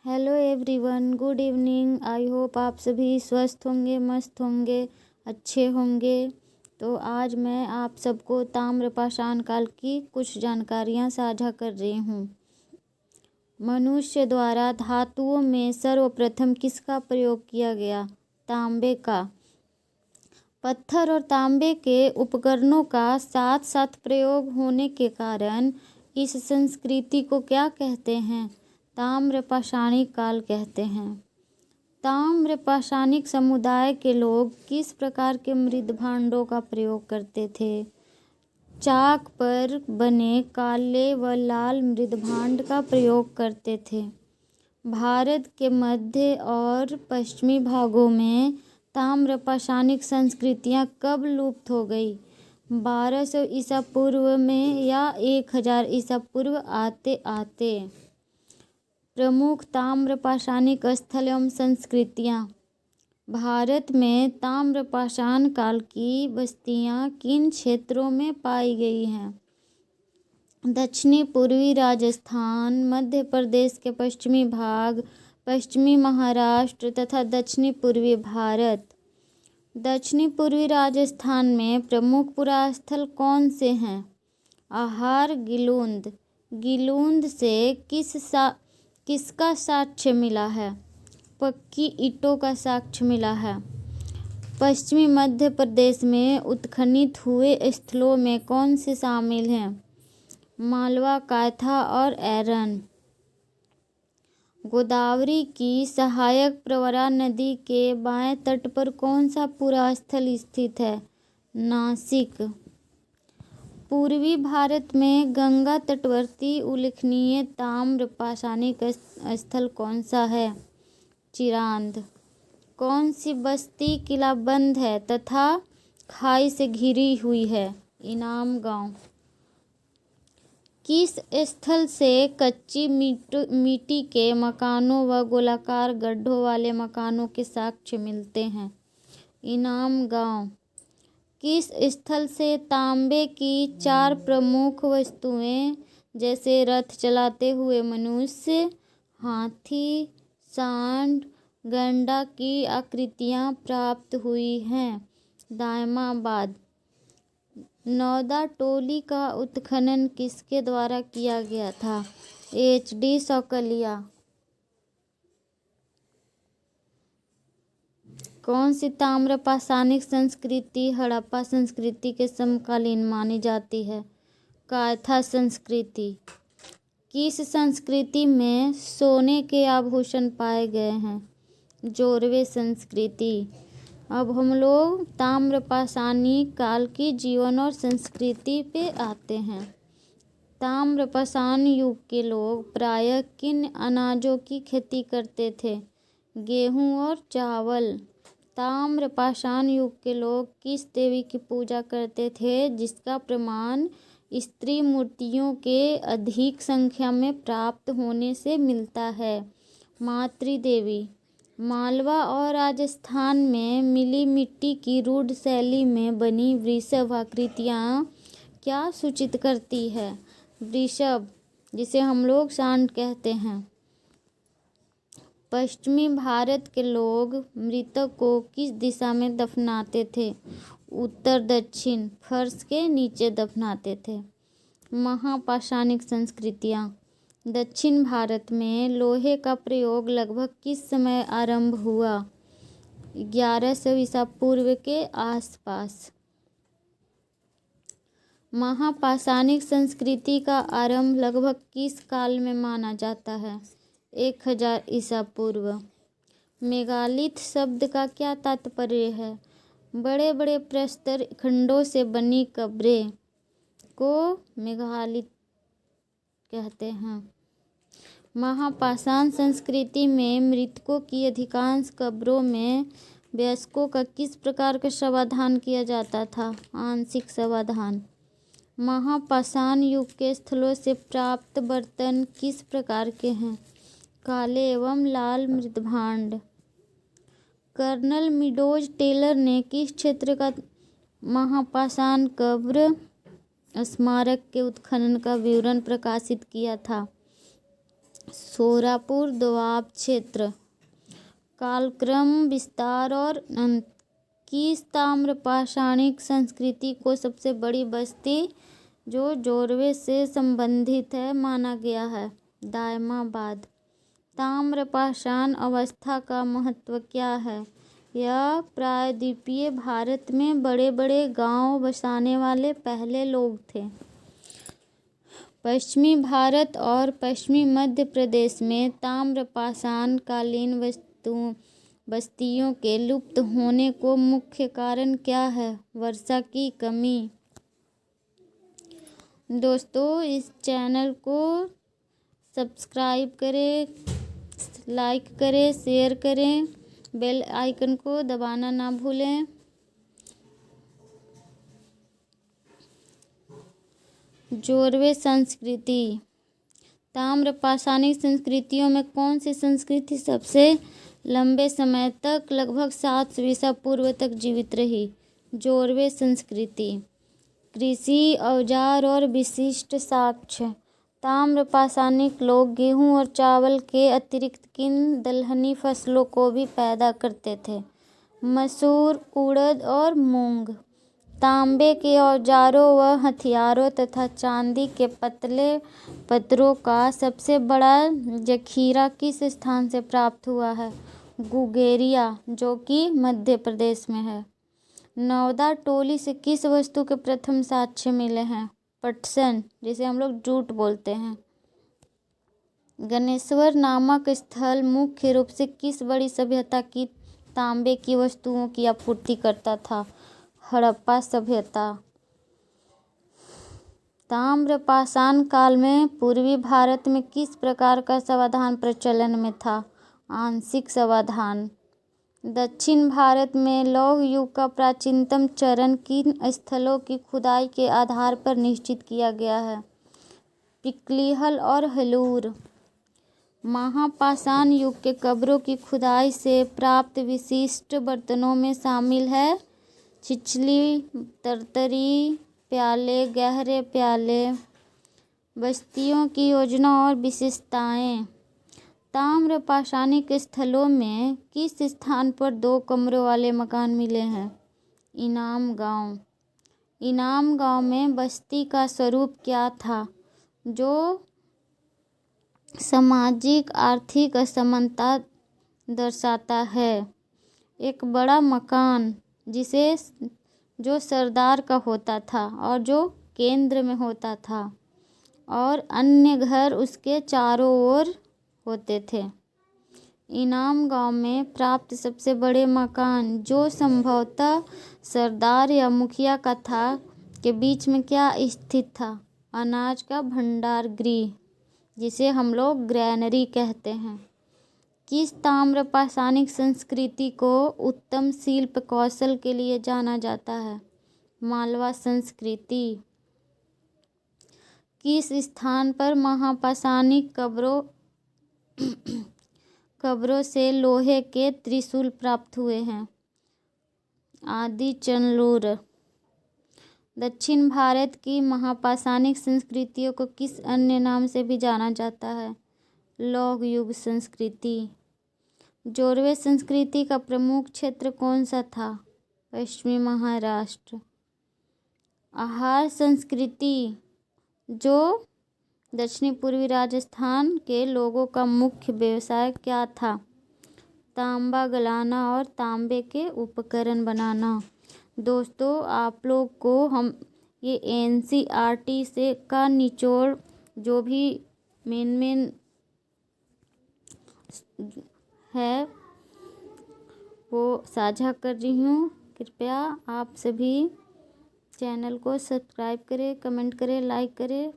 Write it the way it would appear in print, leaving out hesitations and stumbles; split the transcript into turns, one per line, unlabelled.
Hello everyone, good evening. I hope आप सभी स्वस्थ होंगे, मस्त होंगे, अच्छे होंगे। तो आज मैं आप सबको ताम्रपाषाण काल की कुछ जानकारियाँ साझा कर रही हूँ। मनुष्य द्वारा धातुओं में सर्वप्रथम किसका प्रयोग किया गया? तांबे का। पत्थर और तांबे के उपकरणों का साथ साथ प्रयोग होने के कारण इस संस्कृति को क्या कहते हैं? ताम्रपाषाणिक काल कहते हैं। ताम्रपाषाणिक समुदाय के लोग किस प्रकार के मृद भांडों का प्रयोग करते थे? चाक पर बने काले व लाल मृद भांड का प्रयोग करते थे। भारत के मध्य और पश्चिमी भागों में ताम्रपाषाणिक संस्कृतियाँ कब लुप्त हो गई? 1200 ईसा पूर्व में या 1000 ईसा पूर्व आते आते। प्रमुख ताम्रपाषाणिक स्थल एवं संस्कृतियाँ। भारत में ताम्रपाषाण काल की बस्तियाँ किन क्षेत्रों में पाई गई हैं? दक्षिणी पूर्वी राजस्थान, मध्य प्रदेश के पश्चिमी भाग, पश्चिमी महाराष्ट्र तथा दक्षिणी पूर्वी भारत। दक्षिणी पूर्वी राजस्थान में प्रमुख पुरास्थल कौन से हैं? आहार गिलुंद। गिलुंद से किसका साक्ष्य मिला है? पक्की ईंटों का साक्ष्य मिला है। पश्चिमी मध्य प्रदेश में उत्खनित हुए स्थलों में कौन से शामिल हैं? मालवा, कायथा और ऐरन। गोदावरी की सहायक प्रवरा नदी के बाएं तट पर कौन सा पुरास्थल स्थित है? नासिक। पूर्वी भारत में गंगा तटवर्ती उल्लेखनीय ताम्रपाषाणिक स्थल कौन सा है? चिरांद। कौन सी बस्ती किलाबंद है तथा खाई से घिरी हुई है? इनाम गांव। किस स्थल से कच्ची मिट्टी के मकानों व गोलाकार गड्ढों वाले मकानों के साक्ष्य मिलते हैं? इनाम गांव। किस स्थल से तांबे की 4 प्रमुख वस्तुएं जैसे रथ चलाते हुए मनुष्य, हाथी, सांड, गंडा की आकृतियां प्राप्त हुई हैं? दायमाबाद। नौदा टोली का उत्खनन किसके द्वारा किया गया था? HD शौकलिया। कौन सी ताम्रपाषाणिक संस्कृति हड़प्पा संस्कृति के समकालीन मानी जाती है? कायथा संस्कृति। किस संस्कृति में सोने के आभूषण पाए गए हैं? जोरवे संस्कृति। अब हम लोग ताम्रपाषाणिक काल की जीवन और संस्कृति पे आते हैं। ताम्रपाषाण युग के लोग प्रायः किन अनाजों की खेती करते थे? गेहूं और चावल। ताम्रपाषाण युग के लोग किस देवी की पूजा करते थे जिसका प्रमाण स्त्री मूर्तियों के अधिक संख्या में प्राप्त होने से मिलता है? मातृदेवी। मालवा और राजस्थान में मिली मिट्टी की रूढ़ शैली में बनी वृषभ आकृतियाँ क्या सूचित करती है? वृषभ, जिसे हम लोग सांड कहते हैं। पश्चिमी भारत के लोग मृतक को किस दिशा में दफनाते थे? उत्तर दक्षिण, फर्श के नीचे दफनाते थे। महापाषाणिक संस्कृतियाँ। दक्षिण भारत में लोहे का प्रयोग लगभग किस समय आरंभ हुआ? 1100 ईसा पूर्व के आसपास। महापाषाणिक संस्कृति का आरंभ लगभग किस काल में माना जाता है? 1000 ईसा पूर्व। मेगालिथ शब्द का क्या तात्पर्य है? बड़े बड़े प्रस्तर खंडों से बनी कब्रें को मेगालिथ कहते हैं। महापाषाण संस्कृति में मृतकों की अधिकांश कब्रों में वयस्कों का किस प्रकार का समाधान किया जाता था? आंशिक समाधान। महापाषाण युग के स्थलों से प्राप्त बर्तन किस प्रकार के हैं? काले एवं लाल मृद भांड। कर्नल मीडोज टेलर ने किस क्षेत्र का महापाषाण कब्र स्मारक के उत्खनन का विवरण प्रकाशित किया था? सोरापुर दोआब क्षेत्र। कालक्रम विस्तार और अंत। किस ताम्र पाषाणिक संस्कृति को सबसे बड़ी बस्ती जो जोरवे से संबंधित है माना गया है? दायमाबाद। ताम्र पाषाण अवस्था का महत्व क्या है? यह प्रायद्वीपीय भारत में बड़े बड़े गांव बसाने वाले पहले लोग थे। पश्चिमी भारत और पश्चिमी मध्य प्रदेश में ताम्र पाषाण कालीन बस्तियों के लुप्त होने को मुख्य कारण क्या है? वर्षा की कमी। दोस्तों, इस चैनल को सब्सक्राइब करें, लाइक करें, शेयर करें, बेल आइकन को दबाना ना भूलें। जोरवे संस्कृति। ताम्र पाषाणिक संस्कृतियों में कौन सी संस्कृति सबसे लंबे समय तक लगभग 700 ईसा पूर्व तक जीवित रही? जोरवे संस्कृति। कृषि औजार और विशिष्ट साक्ष्य। ताम्र पाषाणिक लोग गेहूं और चावल के अतिरिक्त किन दलहनी फसलों को भी पैदा करते थे? मसूर, उड़द और मूंग। तांबे के औजारों व हथियारों तथा चांदी के पतले पत्थरों का सबसे बड़ा जखीरा किस स्थान से प्राप्त हुआ है? गुगेरिया, जो कि मध्य प्रदेश में है। नौदा टोली से किस वस्तु के प्रथम साक्ष्य मिले हैं? पटसन, जिसे हम लोग जूट बोलते हैं। गणेश्वर नामक स्थल मुख्य रूप से किस बड़ी सभ्यता की तांबे की वस्तुओं की आपूर्ति करता था? हड़प्पा सभ्यता। ताम्र पाषाण काल में पूर्वी भारत में किस प्रकार का समाधान प्रचलन में था? आंशिक समाधान। दक्षिण भारत में लौह युग का प्राचीनतम चरण किन स्थलों की खुदाई के आधार पर निश्चित किया गया है? पिकलिहल और हेलूर। महापाषाण युग के कब्रों की खुदाई से प्राप्त विशिष्ट बर्तनों में शामिल है छिछली, तरतरी, प्याले, गहरे प्याले। बस्तियों की योजना और विशेषताएं। ताम्र पाषाणिक स्थलों में किस स्थान पर 2 कमरों वाले मकान मिले हैं? इनाम गांव। इनाम गांव में बस्ती का स्वरूप क्या था जो सामाजिक आर्थिक असमानता दर्शाता है? एक बड़ा मकान जो सरदार का होता था और जो केंद्र में होता था, और अन्य घर उसके चारों ओर होते थे। इनाम गांव में प्राप्त सबसे बड़े मकान, जो संभवतः सरदार या मुखिया का था, के बीच में क्या स्थित था? अनाज का भंडार गृह, जिसे हम लोग ग्रैनरी कहते हैं। किस ताम्र पाषाणिक संस्कृति को उत्तम शिल्प कौशल के लिए जाना जाता है? मालवा संस्कृति। किस स्थान पर महापाषाणिक कब्रों से लोहे के त्रिशूल प्राप्त हुए हैं? आदिचनलूर। दक्षिण भारत की महापाषाणिक संस्कृतियों को किस अन्य नाम से भी जाना जाता है? लौह युग संस्कृति। जोरवे संस्कृति का प्रमुख क्षेत्र कौन सा था? पश्चिमी महाराष्ट्र। आहार संस्कृति, जो दक्षिणी पूर्वी राजस्थान के लोगों का मुख्य व्यवसाय क्या था? तांबा गलाना और तांबे के उपकरण बनाना। दोस्तों, आप लोग को हम ये NCERT से का निचोड़ जो भी मेन है वो साझा कर रही हूँ। कृपया आप सभी चैनल को सब्सक्राइब करें, कमेंट करें, लाइक करें।